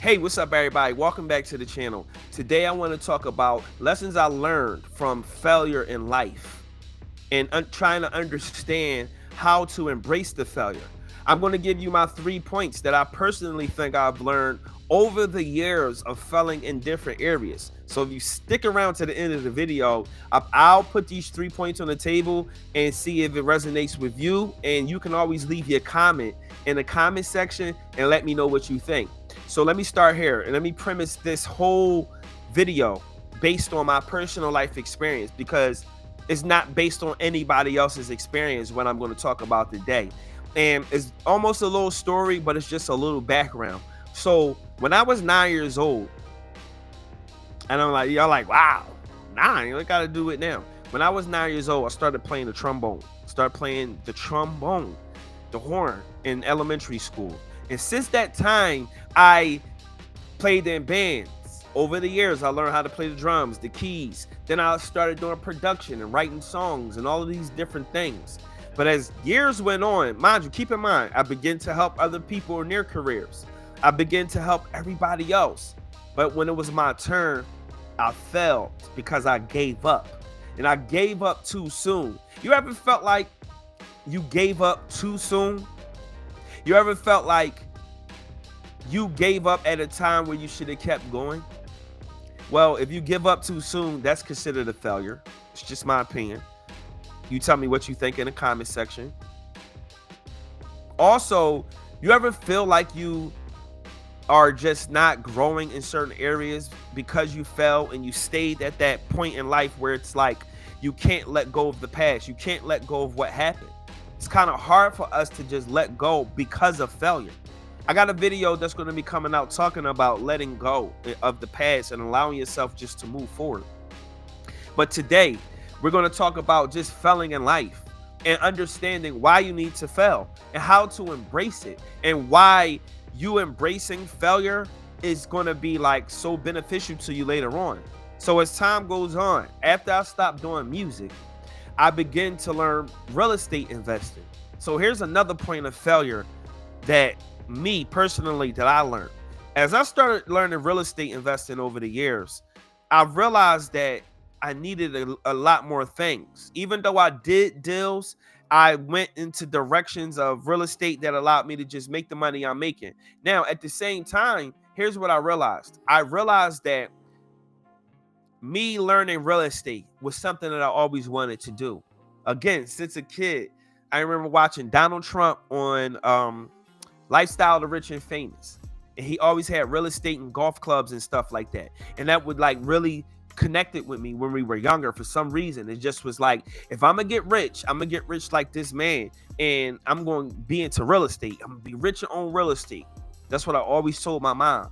Hey, what's up, everybody? Welcome back to the channel. Today, I want to talk about lessons I learned from failure in life and trying to understand how to embrace the failure. I'm going to give you my 3 points that I personally think I've learned over the years of failing in different areas. So if you stick around to the end of the video, I'll put these 3 points on the table and see if it resonates with you. And you can always leave your comment in the comment section and let me know what you think. So let me start here and let me premise this whole video based on my personal life experience, because it's not based on anybody else's experience what I'm going to talk about today. And it's almost a little story, but it's just a little background. So when I was 9 years old, and I'm like, y'all like, wow, 9, you gotta do it now. When I was 9 years old, I started playing the trombone, the horn in elementary school. And since that time, I played in bands. Over the years, I learned how to play the drums, the keys. Then I started doing production and writing songs and all of these different things. But as years went on, mind you, keep in mind, I began to help other people in their careers. I began to help everybody else. But when it was my turn, I failed because I gave up. And I gave up too soon. You ever felt like you gave up too soon? You ever felt like you gave up at a time where you should have kept going? Well, if you give up too soon, that's considered a failure. It's just my opinion. You tell me what you think in the comment section. Also, you ever feel like you are just not growing in certain areas because you fell and you stayed at that point in life where it's like you can't let go of the past. You can't let go of what happened. It's kind of hard for us to just let go because of failure. I got a video that's going to be coming out talking about letting go of the past and allowing yourself just to move forward. But today, we're going to talk about just failing in life and understanding why you need to fail and how to embrace it, and why you embracing failure is going to be like so beneficial to you later on. So as time goes on, after I stopped doing music, I began to learn real estate investing. So here's another point of failure that me personally that I learned. As I started learning real estate investing over the years, I realized that I needed a lot more things. Even though I did deals, I went into directions of real estate that allowed me to just make the money I'm making. Now, at the same time, here's what I realized. I realized that me learning real estate was something that I always wanted to do. Again, since a kid, I remember watching Donald Trump on Lifestyle of the Rich and Famous. And he always had real estate and golf clubs and stuff like that. And that would like really connect it with me when we were younger for some reason. It just was like, if I'm gonna get rich, I'm gonna get rich like this man. And I'm going to be into real estate. I'm gonna be rich and own real estate. That's what I always told my mom.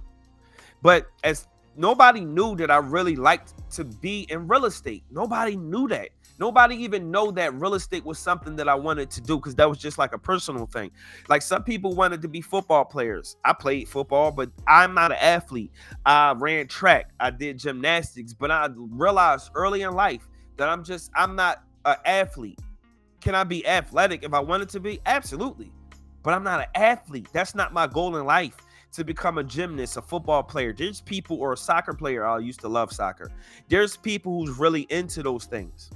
But as nobody knew that I really liked to be in real estate. Nobody knew that. Nobody even know that real estate was something that I wanted to do, because that was just like a personal thing. Like some people wanted to be football players. I played football, but I'm not an athlete. I ran track. I did gymnastics, but I realized early in life that I'm not an athlete. Can I be athletic if I wanted to be? Absolutely. But I'm not an athlete. That's not my goal in life, to become a gymnast, a football player. There's people, or a soccer player. I used to love soccer. There's people who's really into those things.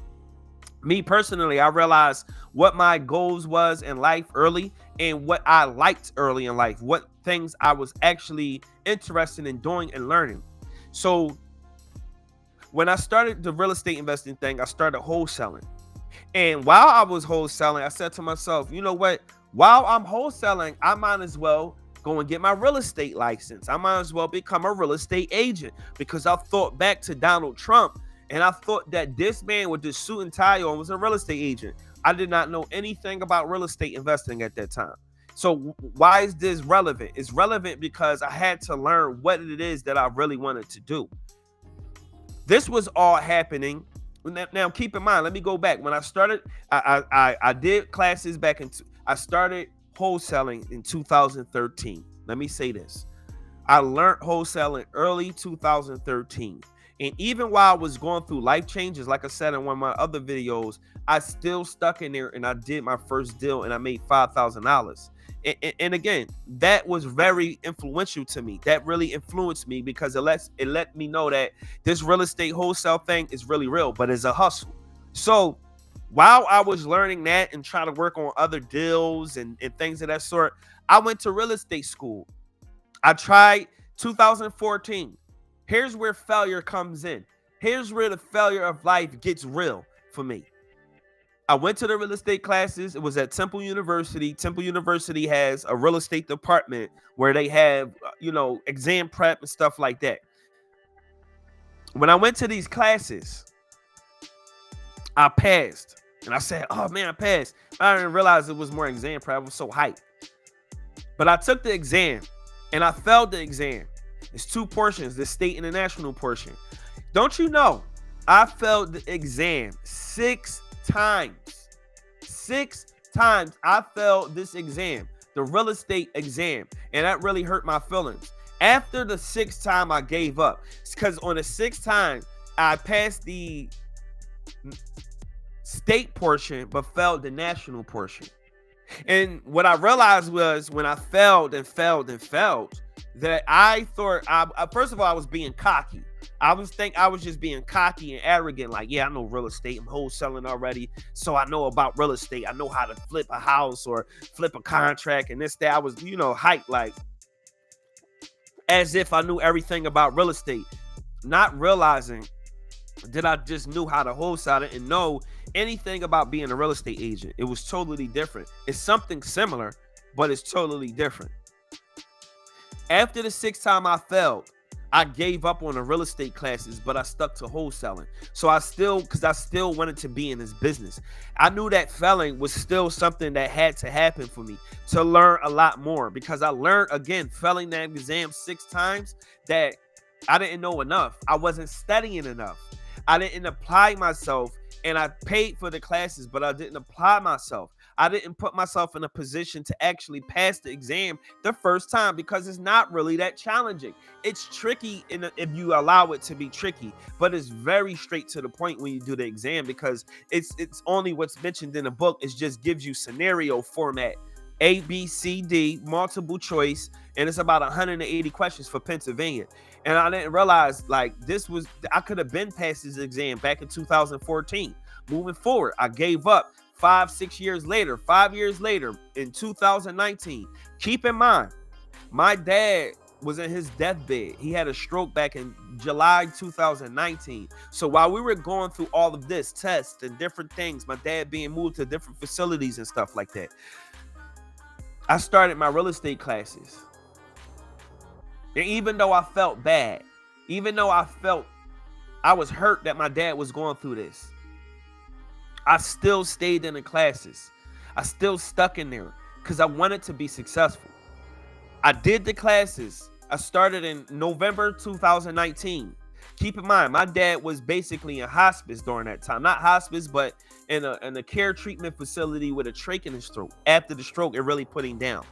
Me personally, I realized what my goals was in life early and what I liked early in life, what things I was actually interested in doing and learning. So when I started the real estate investing thing, I started wholesaling. And while I was wholesaling, I said to myself, you know what? While I'm wholesaling, I might as well go and get my real estate license. I might as well become a real estate agent, because I thought back to Donald Trump and I thought that this man with this suit and tie on was a real estate agent. I did not know anything about real estate investing at that time. So why is this relevant? It's relevant because I had to learn what it is that I really wanted to do. This was all happening. Now, keep in mind, let me go back. When I started, I did classes back in, I started wholesaling in 2013. Let me say this. I learned wholesaling early 2013. And even while I was going through life changes, like I said in one of my other videos, I still stuck in there and I did my first deal and I made $5,000. And again, that was very influential to me. That really influenced me because it let me know that this real estate wholesale thing is really real, but it's a hustle. So while I was learning that and trying to work on other deals and things of that sort, I went to real estate school. I tried 2014. Here's where failure comes in. Here's where the failure of life gets real for me. I went to the real estate classes. It was at Temple University. Temple University has a real estate department where they have, exam prep and stuff like that. When I went to these classes, I passed. And I said, oh man, I passed. I didn't realize it was more exam prep. I was so hyped. But I took the exam and I failed the exam. It's two portions, the state and the national portion. Don't you know, I failed the exam 6 times. 6 times I failed this exam, the real estate exam. And that really hurt my feelings. After the 6th time, I gave up. It's because on the 6th time, I passed the state portion, but failed the national portion. And what I realized was when I failed and failed and failed, that I thought, first of all, I was being cocky. I was just being cocky and arrogant. Like, yeah, I know real estate. I'm wholesaling already. So I know about real estate. I know how to flip a house or flip a contract and this, that. I was, hyped, like, as if I knew everything about real estate. Not realizing that I just knew how to wholesale it and know anything about being a real estate agent. It was totally different. It's something similar, but it's totally different. After the 6th time I failed, I gave up on the real estate classes, but I stuck to wholesaling. So because I still wanted to be in this business. I knew that failing was still something that had to happen for me to learn a lot more, because I learned, again, failing that exam 6 times, that I didn't know enough. I wasn't studying enough. I didn't apply myself, and I paid for the classes, but I didn't apply myself. I didn't put myself in a position to actually pass the exam the first time, because it's not really that challenging. It's tricky if you allow it to be tricky, but it's very straight to the point when you do the exam, because it's only what's mentioned in the book. It just gives you scenario format, A, B, C, D, multiple choice, and it's about 180 questions for Pennsylvania. And I didn't realize, like, I could have been past this exam back in 2014. Moving forward, I gave up 5 years later in 2019. Keep in mind, my dad was in his deathbed. He had a stroke back in July 2019. So while we were going through all of this tests and different things, my dad being moved to different facilities and stuff like that, I started my real estate classes. And even though I felt bad, even though I was hurt that my dad was going through this, I still stayed in the classes. I still stuck in there because I wanted to be successful. I did the classes. I started in November 2019. Keep in mind, my dad was basically in hospice during that time. Not hospice, but in a care treatment facility with a trach in his throat. After the stroke, it really put him down.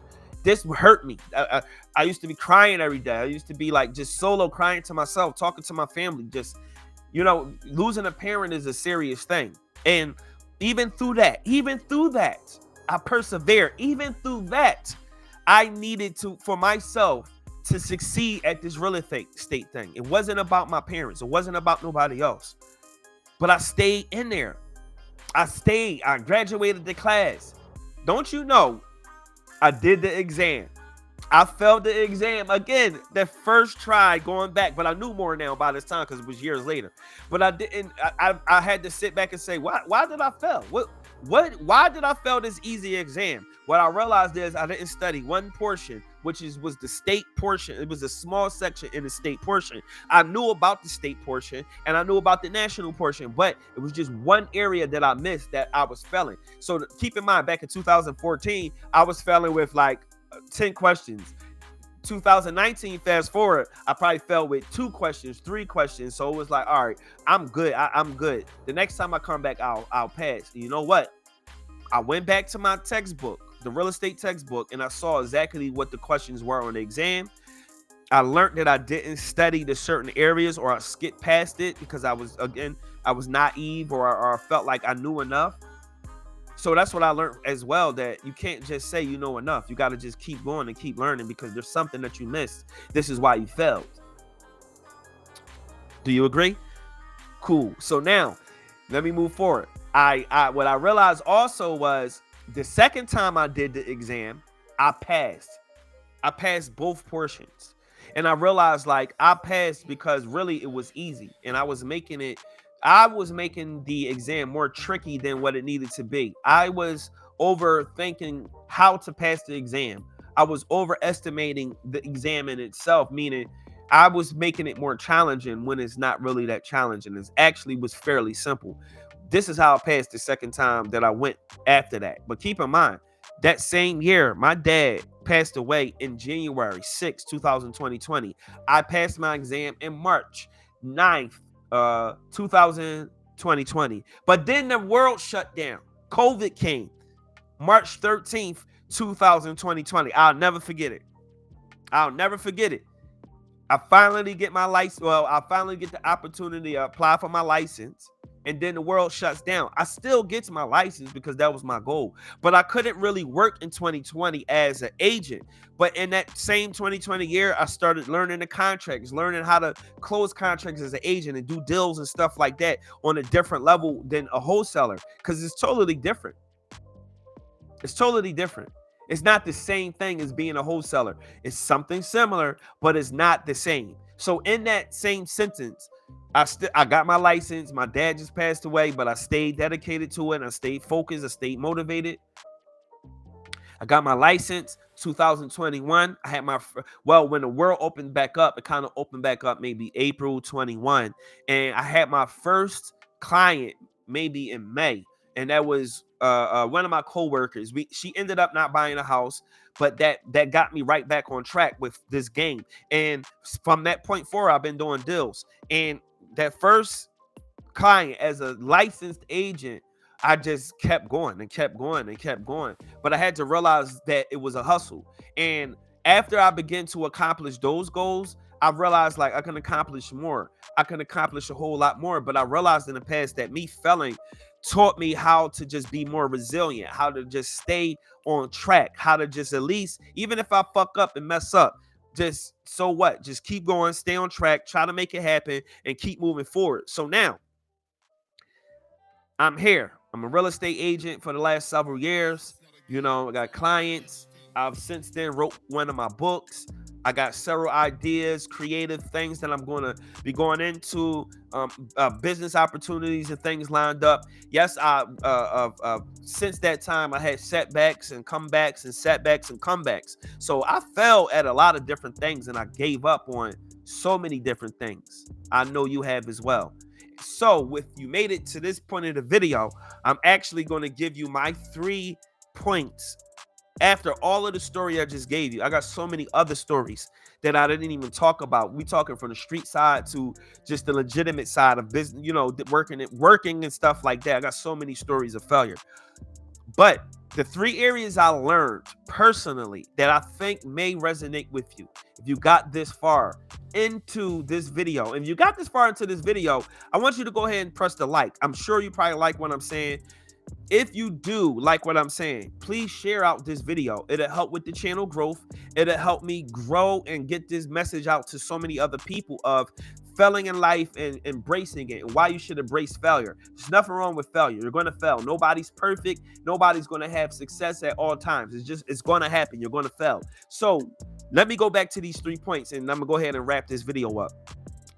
This hurt me. I used to be crying every day. I used to be like just solo crying to myself, talking to my family. Just, losing a parent is a serious thing. And even through that, I persevered. Even through that, I needed for myself to succeed at this real estate thing. It wasn't about my parents. It wasn't about nobody else. But I stayed in there. I graduated the class. Don't you know, I did the exam. I failed the exam again, the first try going back, but I knew more now by this time because it was years later. But I didn't. I had to sit back and say, why did I fail? Why did I fail this easy exam? What I realized is I didn't study one portion, which was the state portion. It was a small section in the state portion. I knew about the state portion and I knew about the national portion, but it was just one area that I missed that I was failing. So keep in mind, back in 2014, I was failing with like 10 questions. 2019, fast forward, I probably failed with 2 questions, 3 questions. So it was like, all right, I'm good. I'm good. The next time I come back, I'll pass. You know what? I went back to my textbook, the real estate textbook, and I saw exactly what the questions were on the exam. I learned that I didn't study the certain areas, or I skipped past it because I was naive, or I felt like I knew enough. So that's what I learned as well, that you can't just say you know enough. You got to just keep going and keep learning, because there's something that you missed. This is why you failed. Do you agree? Cool. So now let me move forward. What I realized also was, the second time I did the exam, I passed. I passed both portions. And I realized, like, I passed because really it was easy. And I was making the exam more tricky than what it needed to be. I was overthinking how to pass the exam. I was overestimating the exam in itself, meaning I was making it more challenging when it's not really that challenging. It actually was fairly simple. This is how I passed the second time that I went after that. But keep in mind, that same year, my dad passed away in January 6, 2020. I passed my exam in March 9th, 2020. But then the world shut down. COVID came March 13th, 2020. I'll never forget it. I'll never forget it. I finally get my license. Well, I finally get the opportunity to apply for my license, and then the world shuts down. I still get to my license because that was my goal, but I couldn't really work in 2020 as an agent. But in that same 2020 year, I started learning the contracts, learning how to close contracts as an agent and do deals and stuff like that on a different level than a wholesaler, because it's totally different. It's totally different. It's not the same thing as being a wholesaler. It's something similar, but it's not the same. So in that same sentence, I got my license. My dad just passed away, but I stayed dedicated to it. And I stayed focused. I stayed motivated. I got my license 2021. I had when the world opened back up, it kind of opened back up maybe April 21. And I had my first client maybe in May. And that was one of my coworkers. She ended up not buying a house, but that got me right back on track with this game. And from that point forward, I've been doing deals. And that first client, as a licensed agent, I just kept going and kept going and kept going. But I had to realize that it was a hustle. And after I began to accomplish those goals, I realized, like, I can accomplish more. I can accomplish a whole lot more. But I realized in the past that me failing taught me how to just be more resilient, how to just stay on track, how to just, at least, even if I fuck up and mess up, just, so what? Just keep going, stay on track, try to make it happen, and keep moving forward. So now I'm here. I'm a real estate agent for the last several years. I got clients. I've since then wrote one of my books. I got several ideas, creative things that I'm going to be going into, business opportunities and things lined up. Yes, since that time, I had setbacks and comebacks and setbacks and comebacks. So I fell at a lot of different things, and I gave up on so many different things. I know you have as well. So if you made it to this point of the video, I'm actually going to give you my 3 points after all of the story I just gave you. I got so many other stories that I didn't even talk about. We talking from the street side to just the legitimate side of business, working and stuff like that. I got so many stories of failure. But the 3 areas I learned personally that I think may resonate with you, if you got this far into this video, if you got this far into this video, I want you to go ahead and press the like. I'm sure you probably like what I'm saying. If you do like what I'm saying, please share out this video. It'll help with the channel growth. It'll help me grow and get this message out to so many other people of failing in life and embracing it, and why you should embrace failure. There's nothing wrong with failure. You're going to fail. Nobody's perfect. Nobody's going to have success at all times. It's going to happen. You're going to fail. So let me go back to these 3 points, and I'm going to go ahead and wrap this video up.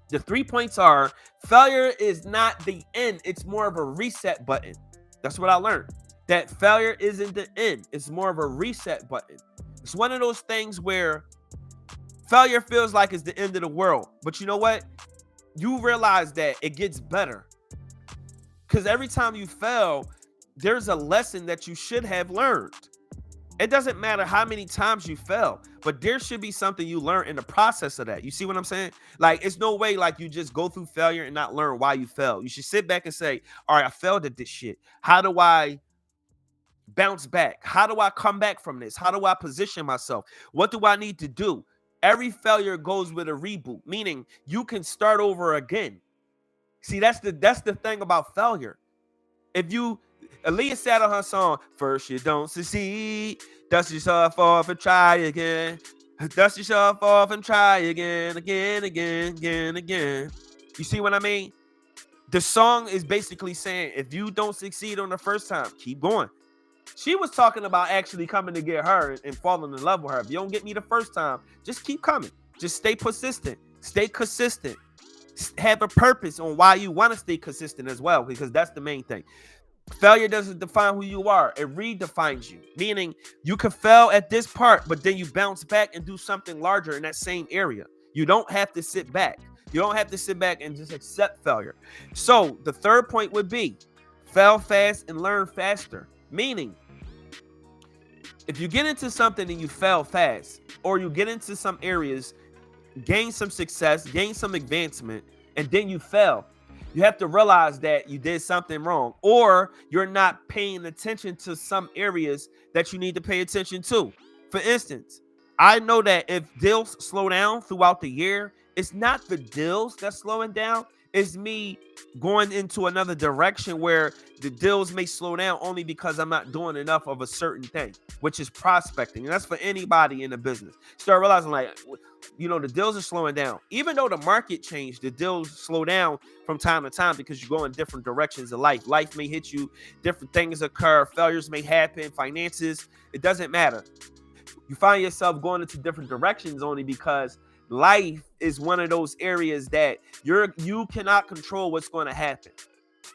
The 3 points are: failure is not the end. It's more of a reset button. That's what I learned. That failure isn't the end. It's more of a reset button. It's one of those things where failure feels like it's the end of the world. But you know what? You realize that it gets better. Because every time you fail, there's a lesson that you should have learned. It doesn't matter how many times you fail, but there should be something you learn in the process of that. You see what I'm saying? Like, it's no way like you just go through failure and not learn why you failed. You should sit back and say, all right, I failed at this shit. How do I bounce back? How do I come back from this? How do I position myself? What do I need to do? Every failure goes with a reboot, meaning you can start over again. See, that's the thing about failure. If you, Aaliyah said on her song, first you don't succeed, dust yourself off and try again. Dust yourself off and try again, again, again, again, again. You see what I mean? The song is basically saying, if you don't succeed on the first time, keep going. She was talking about actually coming to get her and falling in love with her. If you don't get me the first time, just keep coming. Just stay persistent. Stay consistent. Have a purpose on why you want to stay consistent as well, because that's the main thing. Failure doesn't define who you are. It redefines you, meaning you can fail at this part, but then you bounce back and do something larger in that same area. You don't have to sit back. You don't have to sit back and just accept failure. So the third point would be fail fast and learn faster, meaning if you get into something and you fail fast, or you get into some areas, gain some success, gain some advancement, and then you fail, you have to realize that you did something wrong, or you're not paying attention to some areas that you need to pay attention to. For instance, I know that if deals slow down throughout the year, it's not the deals that's slowing down. It's me going into another direction where the deals may slow down only because I'm not doing enough of a certain thing, which is prospecting. And that's for anybody in the business. Start realizing, like, the deals are slowing down. Even though the market changed, the deals slow down from time to time because you go in different directions of life. Life may hit you, different things occur, failures may happen, finances, it doesn't matter. You find yourself going into different directions only because life is one of those areas that you cannot control what's going to happen.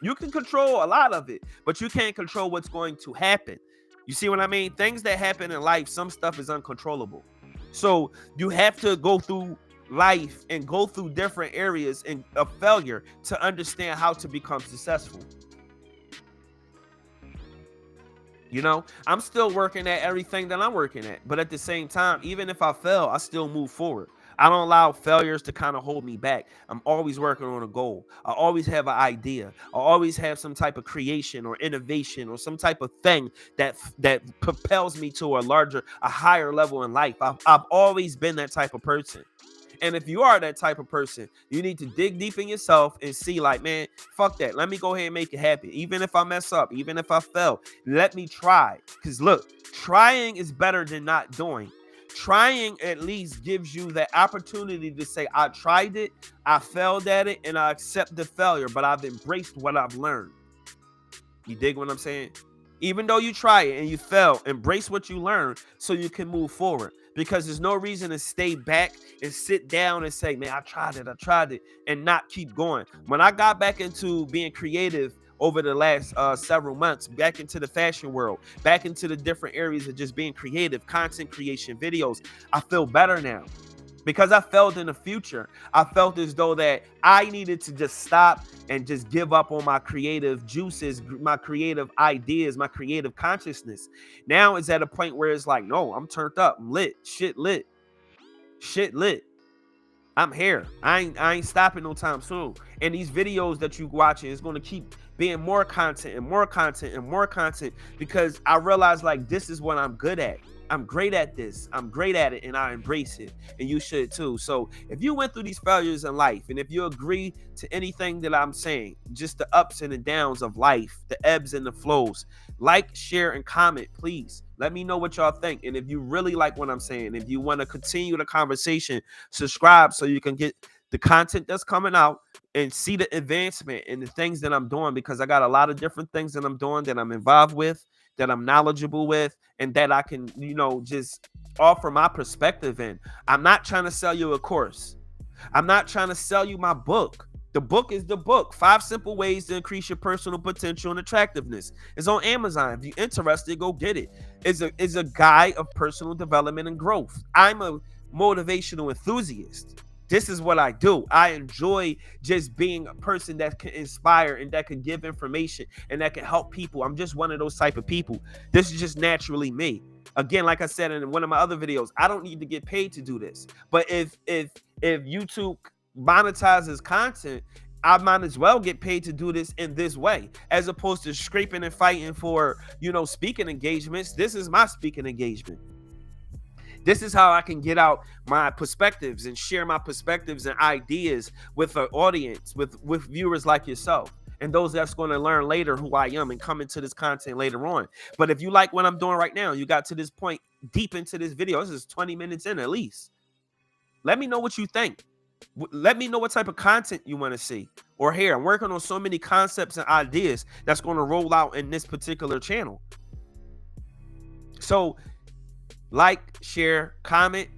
You can control a lot of it, but you can't control what's going to happen. You see what I mean? Things that happen in life, some stuff is uncontrollable. So you have to go through life and go through different areas of failure to understand how to become successful. I'm still working at everything that I'm working at, but at the same time, even if I fail, I still move forward. I don't allow failures to kind of hold me back. I'm always working on a goal. I always have an idea. I always have some type of creation or innovation or some type of thing that propels me to a higher level in life. I've always been that type of person. And if you are that type of person, you need to dig deep in yourself and see, like, man, fuck that. Let me go ahead and make it happen. Even if I mess up, even if I fail, let me try. Because look, trying is better than not doing. Trying at least gives you the opportunity to say, I tried it, I failed at it, and I accept the failure, but I've embraced what I've learned. You dig what I'm saying? Even though you try it and you fail, embrace what you learned so you can move forward. Because there's no reason to stay back and sit down and say, man, I tried it, and not keep going. When I got back into being creative over the last several months, back into the fashion world, back into the different areas of just being creative, content creation, videos, I feel better now. Because I felt in the future, I felt as though that I needed to just stop and just give up on my creative juices, my creative ideas, my creative consciousness. Now it's at a point where it's like, no, I'm turned up, I'm lit, shit lit. I'm here. I ain't stopping no time soon. And these videos that you watching is going to keep being more content and more content and more content, because I realize, like, this is what I'm good at. I'm great at this. I'm great at it, and I embrace it. And you should too. So if you went through these failures in life, and if you agree to anything that I'm saying, just the ups and the downs of life, the ebbs and the flows, like, share, and comment, please. Let me know what y'all think. And if you really like what I'm saying, if you want to continue the conversation, subscribe so you can get the content that's coming out and see the advancement and the things that I'm doing, because I got a lot of different things that I'm doing that I'm involved with, that I'm knowledgeable with, and that I can, just offer my perspective in. I'm not trying to sell you a course. I'm not trying to sell you my book. The book is the book. 5 Simple Ways to Increase Your Personal Potential and Attractiveness. It's on Amazon. If you're interested, go get it. It's a guide of personal development and growth. I'm a motivational enthusiast. This is what I do. I enjoy just being a person that can inspire and that can give information and that can help people. I'm just one of those type of people. This is just naturally me. Again, like I said in one of my other videos, I don't need to get paid to do this. But if YouTube monetizes content, I might as well get paid to do this in this way, as opposed to scraping and fighting for, speaking engagements. This is my speaking engagement. This is how I can get out my perspectives and share my perspectives and ideas with an audience, with viewers like yourself, and those that's going to learn later who I am and come into this content later on. But if you like what I'm doing right now, you got to this point deep into this video, this is 20 minutes in at least. Let me know what you think. Let me know what type of content you want to see or hear. I'm working on so many concepts and ideas that's going to roll out in this particular channel. So like, share, comment.